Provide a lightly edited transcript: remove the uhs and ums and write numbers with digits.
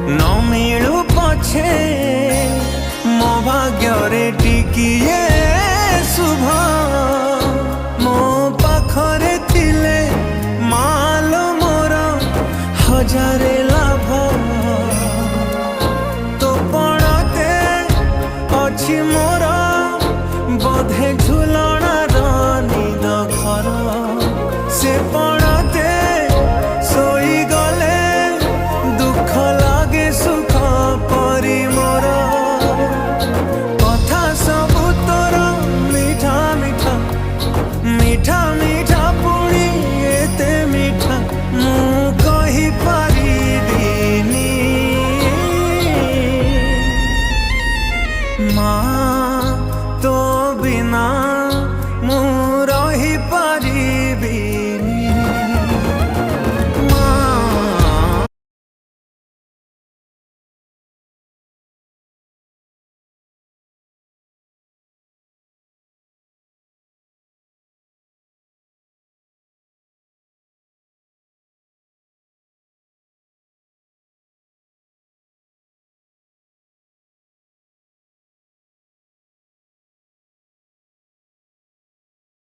न मिलू पछे मो भाग्य टिकिए शुभ मो पाखरे थिले मालो मोर हजारे लाभ तो पड़ते अच्छी मोर